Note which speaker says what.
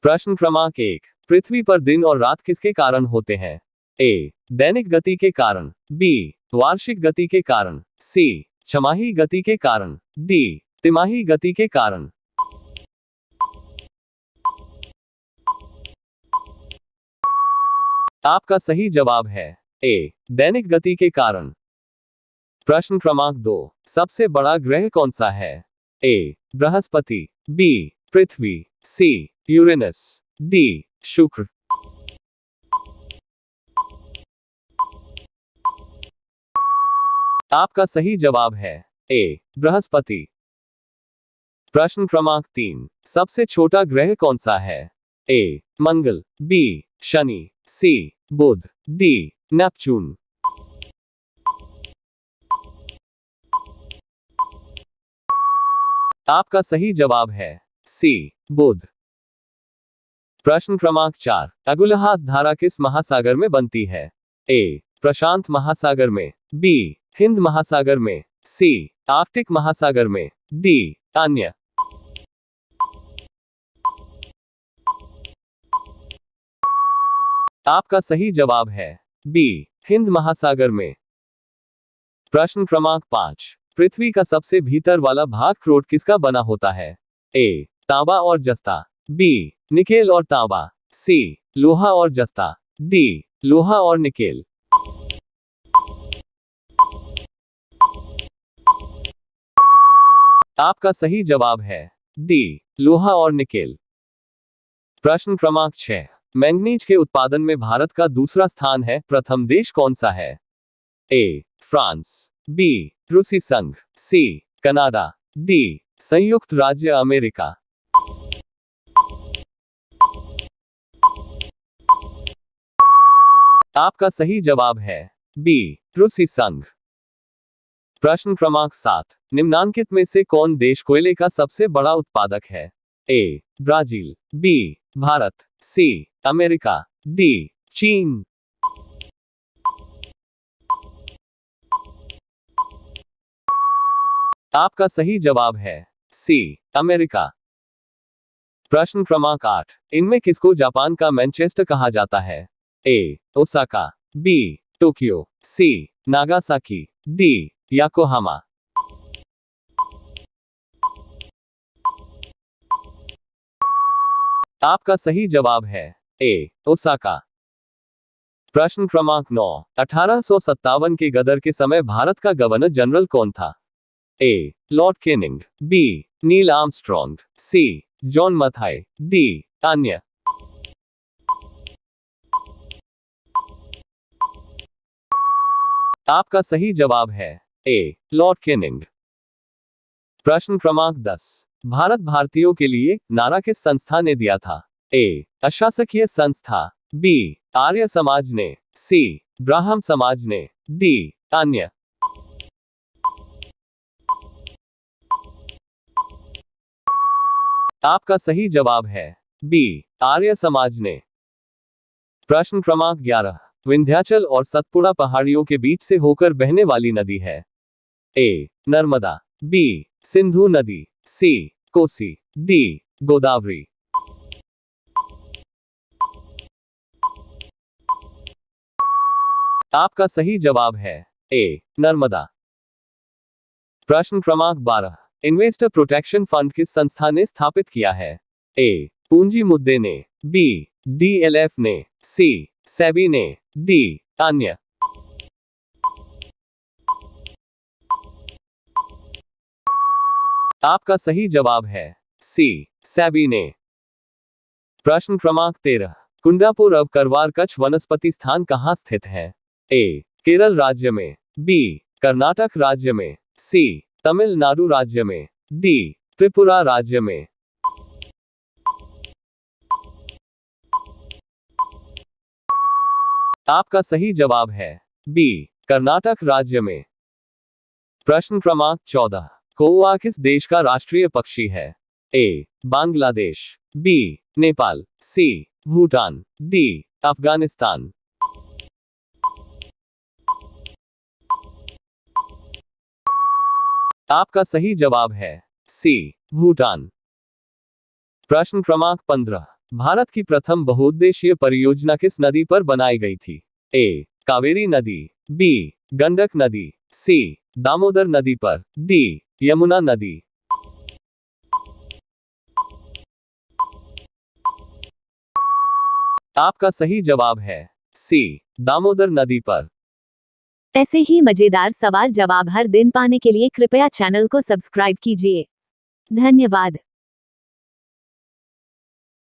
Speaker 1: प्रश्न क्रमांक 1, पृथ्वी पर दिन और रात किसके कारण होते हैं? ए, दैनिक गति के कारण, बी, वार्षिक गति के कारण, सी, छमाही गति के कारण, डी, तिमाही गति के कारण। आपका सही जवाब है ए, दैनिक गति के कारण। प्रश्न क्रमांक 2, सबसे बड़ा ग्रह कौन सा है? ए, बृहस्पति, बी, पृथ्वी, सी, यूरेनस, डी, शुक्र। आपका सही जवाब है ए, बृहस्पति। प्रश्न क्रमांक 3, सबसे छोटा ग्रह कौन सा है? ए, मंगल, बी, शनि, सी, बुध, डी, नेपच्यून। आपका सही जवाब है सी, बुध। प्रश्न क्रमांक 4, अगुलहास धारा किस महासागर में बनती है? ए, प्रशांत महासागर में, बी, हिंद महासागर में, सी, आर्कटिक महासागर में, डी, अन्य। आपका सही जवाब है बी, हिंद महासागर में। प्रश्न क्रमांक 5, पृथ्वी का सबसे भीतर वाला भाग क्रोट किसका बना होता है? ए, तांबा और जस्ता, बी, निकेल और तांबा, सी, लोहा और जस्ता, डी, लोहा और निकेल। आपका सही जवाब है डी, लोहा और निकेल। प्रश्न क्रमांक 6, मैंगनीज के उत्पादन में भारत का दूसरा स्थान है, प्रथम देश कौन सा है? ए, फ्रांस, बी, रूसी संघ, सी, कनाडा, डी, संयुक्त राज्य अमेरिका। आपका सही जवाब है बी, रूसी संघ। प्रश्न क्रमांक 7, निम्नांकित में से कौन देश कोयले का सबसे बड़ा उत्पादक है? ए, ब्राजील, बी, भारत, सी, अमेरिका, डी, चीन। आपका सही जवाब है सी, अमेरिका। प्रश्न क्रमांक 8, इनमें किसको जापान का मैनचेस्टर कहा जाता है? ए, ओसाका, बी, टोक्यो, सी, नागासाकी, डी, याकोहामा। आपका सही जवाब है ए, ओसाका। प्रश्न क्रमांक 9, 1857 के गदर के समय भारत का गवर्नर जनरल कौन था? A, lord Canning, B, Neil Armstrong, C, John Mathai, D, अन्य। आपका सही जवाब है ए, लॉर्ड केनिंग। प्रश्न क्रमांक 10, भारत भारतीयों के लिए नारा किस संस्था ने दिया था? ए, अशासकीय संस्था, बी, आर्य समाज ने, सी, ब्राह्मण समाज ने, डी, अन्य। आपका सही जवाब है बी, आर्य समाज ने। प्रश्न क्रमांक 11, विंध्याचल और सतपुड़ा पहाड़ियों के बीच से होकर बहने वाली नदी है? ए, नर्मदा, बी, सिंधु नदी, सी, कोसी, डी, गोदावरी। आपका सही जवाब है ए, नर्मदा। प्रश्न क्रमांक 12, इन्वेस्टर प्रोटेक्शन फंड किस संस्था ने स्थापित किया है? ए, पूंजी मुद्दे ने, बी, डीएलएफ ने, सी, सेबी ने, डी, अन्य। आपका सही जवाब है सी, सेबी ने। प्रश्न क्रमांक 13, कुंडापुर अब करवार कच्छ वनस्पति स्थान कहां स्थित है? ए, केरल राज्य में, बी, कर्नाटक राज्य में, सी, तमिलनाडु राज्य में, डी, त्रिपुरा राज्य में। आपका सही जवाब है बी, कर्नाटक राज्य में। प्रश्न क्रमांक 14, कौवा किस देश का राष्ट्रीय पक्षी है? ए, बांग्लादेश, बी, नेपाल, सी, भूटान, डी, अफगानिस्तान। आपका सही जवाब है सी, भूटान। प्रश्न क्रमांक 15, भारत की प्रथम बहुउद्देशीय परियोजना किस नदी पर बनाई गई थी? ए. कावेरी नदी, बी. गंडक नदी, सी. दामोदर नदी पर, डी. यमुना नदी। आपका सही जवाब है सी. दामोदर नदी पर।
Speaker 2: ऐसे ही मजेदार सवाल जवाब हर दिन पाने के लिए कृपया चैनल को सब्सक्राइब कीजिए। धन्यवाद।